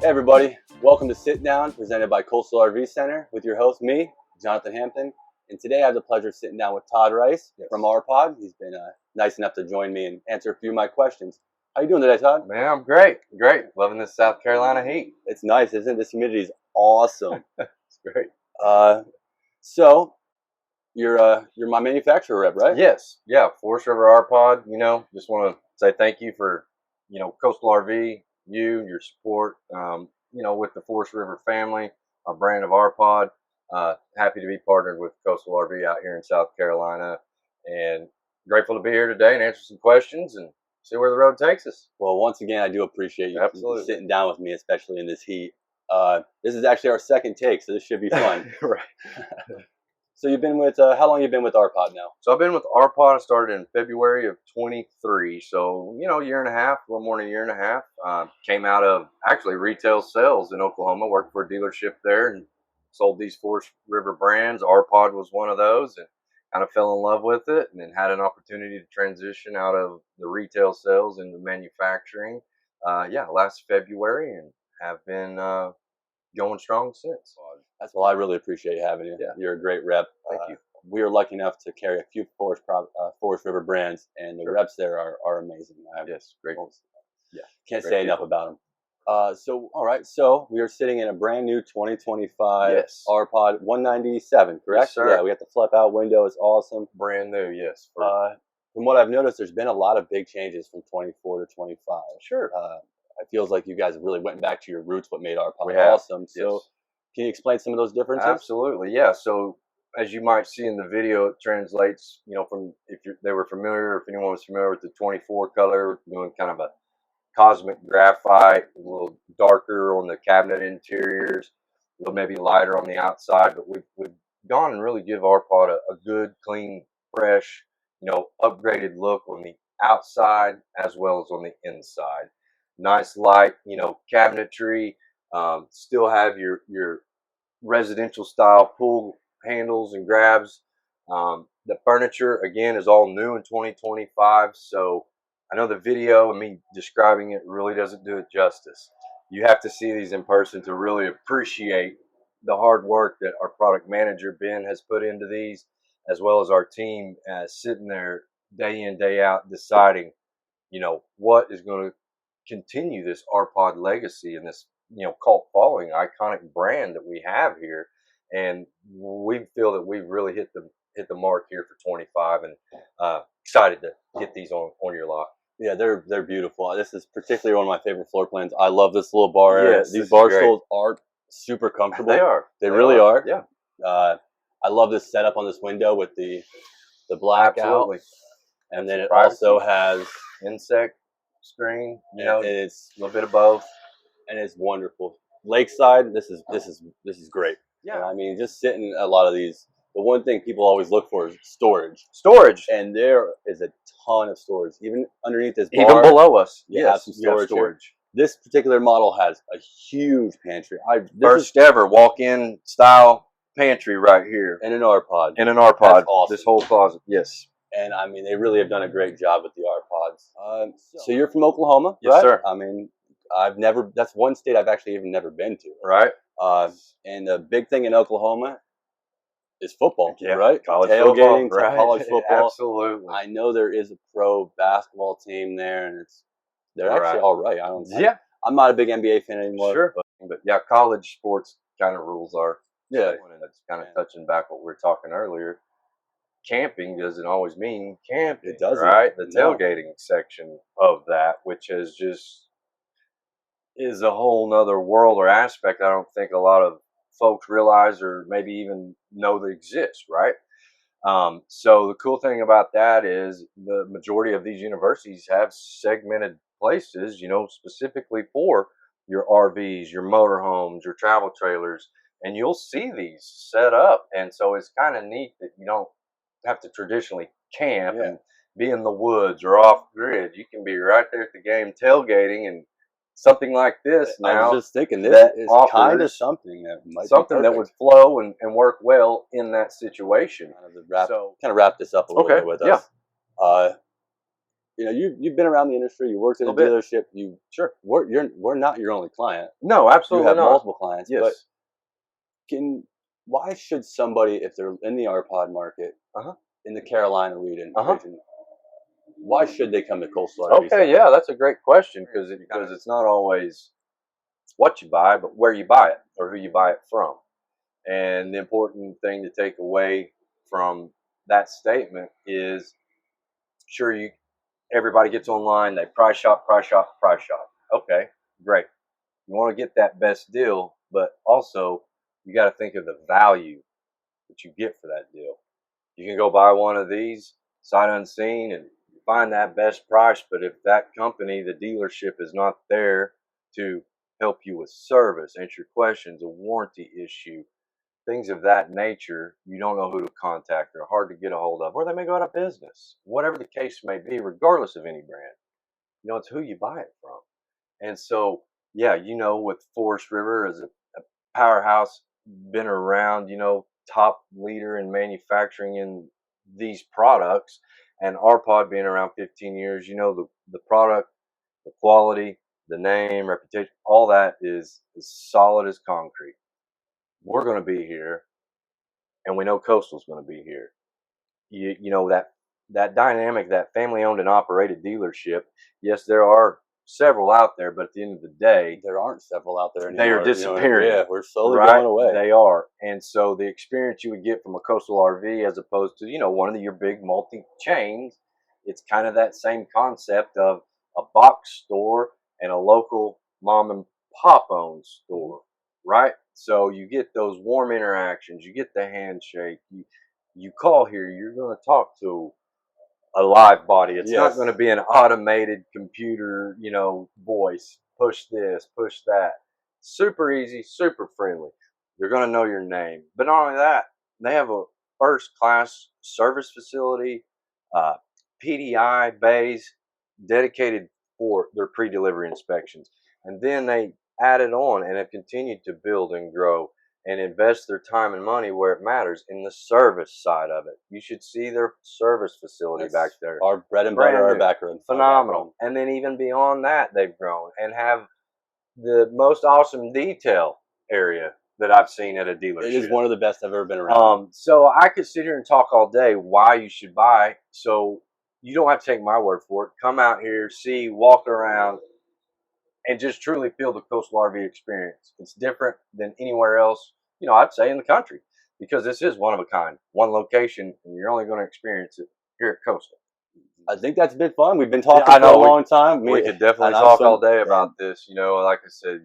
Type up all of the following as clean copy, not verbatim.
Hey everybody, welcome to Sit Down, presented by Coastal RV Center, with your host, me, Jonathan Hampton. And today I have the pleasure of sitting down with Todd Rice from our pod. He's been nice enough to join me and answer a few of my questions. How you doing today, Todd? Man, I'm great. Loving this South Carolina heat. It's nice, isn't it? This humidity is awesome. It's great. So you're my manufacturer rep, right? Yes. Yeah. Forest River R Pod. Just want to say thank you for, Coastal RV, your support, with the Forest River family, our brand of R Pod. Happy to be partnered with Coastal RV out here in South Carolina, and grateful to be here today and answer some questions and see where the road takes us. Well, once again, I do appreciate you Absolutely sitting down with me, especially in this heat. This is actually our second take, so this should be fun. Right. So you've been with, how long have you been with RPod now? So I've been with RPod. I started in February of 23. So, a year and a half, a little more than a year and a half. Came out of actually retail sales in Oklahoma, worked for a dealership there and sold these Forest River brands. RPod was one of those, and kind of fell in love with it, and then had an opportunity to transition out of the retail sales into manufacturing. Last February, and have been going strong since. Well, I really appreciate having you. Yeah. You're a great rep. Thank you. We are lucky enough to carry a few Forest River brands, and the reps there are amazing. Yes, great. Can't great say enough about them. All right. So we are sitting in a brand new 2025 RPod 197, correct? Yes, sir. Yeah, we got the flip out window. It's awesome. Brand new, yes. From what I've noticed, there's been a lot of big changes from 24 to 25. Sure. It feels like you guys really went back to your roots, what made RPod have. awesome. So Yes. Can you explain some of those differences? Absolutely, yeah. So as you might see in the video, it translates, from if they were familiar, if anyone was familiar with the 24 color, doing kind of a cosmic graphite, a little darker on the cabinet interiors, a little maybe lighter on the outside. But we've gone and really give RPod a good, clean, fresh, upgraded look on the outside as well as on the inside. Nice light, cabinetry. Still have your residential style pull handles and grabs. The furniture again is all new in 2025. So I know the video and me describing it really doesn't do it justice. You have to see these in person to really appreciate the hard work that our product manager Ben has put into these, as well as our team sitting there day in, day out, deciding, what is going to continue this RPod legacy and this, cult following, iconic brand that we have here. And we feel that we've really hit the mark here for 25, and excited to get these on your lot. Yeah, they're beautiful. This is particularly one of my favorite floor plans. I love this little bar area. Yes, these bar stools are super comfortable. They are. They really are. Yeah. I love this setup on this window with the blackout. Absolutely. And then it Privacy. also has Insect screen, and it's a little bit of both, and it's wonderful. Lakeside, this is great. Yeah. I mean, just sitting a lot of these. The one thing people always look for is storage, and there is a ton of storage, even underneath this bar. Even below us. You have some storage. This particular model has a huge pantry. First ever walk-in style pantry right here. In an RPod. That's awesome. This whole closet. Yes. And I mean, they really have done a great job with the RPods. So you're from Oklahoma, yes, right? Sir. I mean, that's one state I've actually even never been to. Right. And the big thing in Oklahoma is football, yeah, right? College Tailgating, football, right? College football. Absolutely. I know there is a pro basketball team there, and they're actually all right. I'm not a big NBA fan anymore. Sure. But yeah, college sports kind of rules are. Yeah. And that's kind of touching back what we were talking earlier. Camping doesn't always mean camping. It doesn't. Right? The tailgating section of that, which is a whole nother world or aspect I don't think a lot of folks realize or maybe even know that exists, right? So the cool thing about that is the majority of these universities have segmented places, specifically for your RVs, your motorhomes, your travel trailers, and you'll see these set up. And so it's kind of neat that you don't have to traditionally camp and be in the woods or off grid. You can be right there at the game tailgating, and something like this now. I was just thinking this is kind of something that might that would flow and work well in that situation. Kind of wrap this up a little bit with us. you've been around the industry. You worked in a Little bit. dealership. We're not your only client. No, absolutely You have not. multiple clients. Yes. But why should somebody, if they're in the RPod market, in the Carolina region, why should they come to Coastal RV? Okay, yeah, that's a great question because it's not always what you buy, but where you buy it or who you buy it from. And the important thing to take away from that statement is, sure, everybody gets online, they price shop. Okay, great. You want to get that best deal, but also you got to think of the value that you get for that deal. You can go buy one of these sight unseen and find that best price, but if that company, the dealership, is not there to help you with service, answer your questions, a warranty issue, things of that nature, you don't know who to contact or hard to get a hold of, or they may go out of business. Whatever the case may be, regardless of any brand, it's who you buy it from. And so, yeah, with Forest River as a powerhouse, been around, top leader in manufacturing in these products, and RPod being around 15 years, the product, the quality, the name, reputation, all that is as solid as concrete. We're going to be here, and we know Coastal's going to be here. You know that dynamic, that family-owned and operated dealership. Yes, there are several out there, but at the end of the day, there aren't several out there anymore. They are disappearing. Yeah, we're slowly going away. They are. And so the experience you would get from a Coastal RV as opposed to, one of your big multi-chains, it's kind of that same concept of a box store and a local mom and pop owned store, right? So you get those warm interactions, you get the handshake, you call here, you're going to talk to a live body. It's not going to be an automated computer, voice. Push this, push that. Super easy, super friendly. They're going to know your name. But not only that, they have a first-class service facility, PDI bays dedicated for their pre-delivery inspections. And then they added on and have continued to build and grow and invest their time and money where it matters in the service side of it. You should see their service facility back there. Our bread and butter, our backroom. Phenomenal. And then even beyond that, they've grown and have the most awesome detail area that I've seen at a dealership. It is one of the best I've ever been around. So I could sit here and talk all day why you should buy. So you don't have to take my word for it. Come out here, see, walk around, and just truly feel the Coastal RV experience. It's different than anywhere else, I'd say in the country, because this is one of a kind, one location, and you're only going to experience it here at Coastal. I think that's been fun. We've been talking for a long time. We could definitely talk all day about this. Like I said,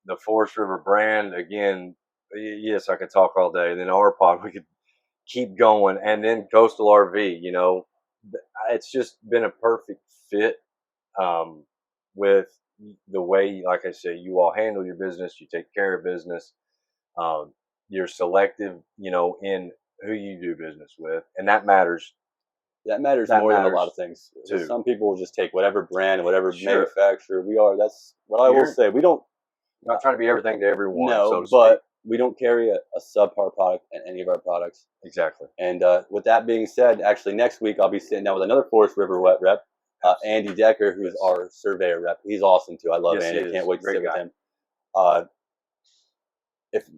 the Forest River brand, again, yes, I could talk all day. And then RPod, we could keep going. And then Coastal RV, it's just been a perfect fit with the way, like I said, you all handle your business, you take care of business, you're selective, in who you do business with, and that matters. That matters more than a lot of things. Too. Some people will just take whatever brand, whatever manufacturer we are. That's what I will say. We don't. We're not trying to be everything to everyone. No, but we don't carry a subpar product in any of our products. Exactly. And with that being said, actually next week I'll be sitting down with another Forest River wet rep. Andy Decker, who's our surveyor rep. He's awesome too. I love Andy. I can't wait to sit with him. If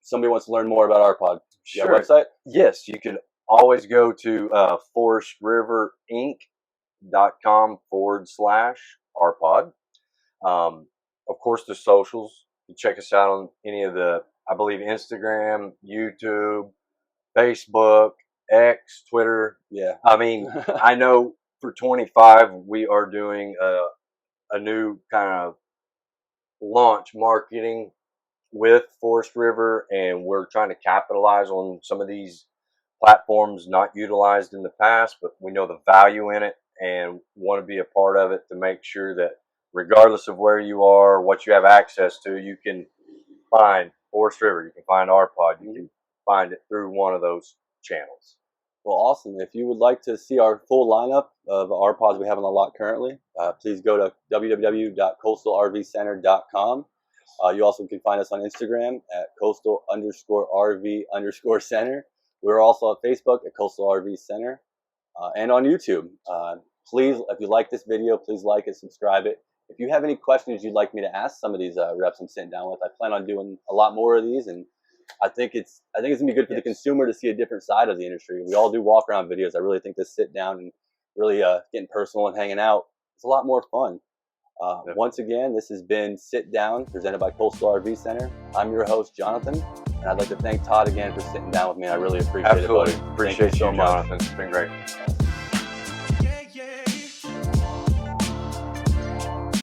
somebody wants to learn more about RPod, you have a website? Yes, you can always go to forestriverinc.com/RPod. Of course, the socials. You check us out on any of the, I believe, Instagram, YouTube, Facebook, X, Twitter. Yeah. I mean, I know for 25, we are doing a new kind of launch marketing with Forest River, and we're trying to capitalize on some of these platforms not utilized in the past, but we know the value in it and want to be a part of it to make sure that regardless of where you are, what you have access to, you can find Forest River, you can find RPod, you can find it through one of those channels. Well, awesome. If you would like to see our full lineup of RPods we have on the lot currently, please go to www.coastalrvcenter.com. You also can find us on Instagram at coastal_RV_center. We're also on Facebook at Coastal RV Center and on YouTube. Please, if you like this video, please like it, subscribe it. If you have any questions you'd like me to ask some of these reps I'm sitting down with, I plan on doing a lot more of these, and I think it's gonna be good for the consumer to see a different side of the industry. We all do walk around videos. I really think this sit down and really getting personal and hanging out, it's a lot more fun. Once again, this has been Sit Down, presented by Coastal RV Center. I'm your host, Jonathan, and I'd like to thank Todd again for sitting down with me. I really appreciate it. Absolutely. Buddy. Appreciate you, so much. Jonathan. It's been great.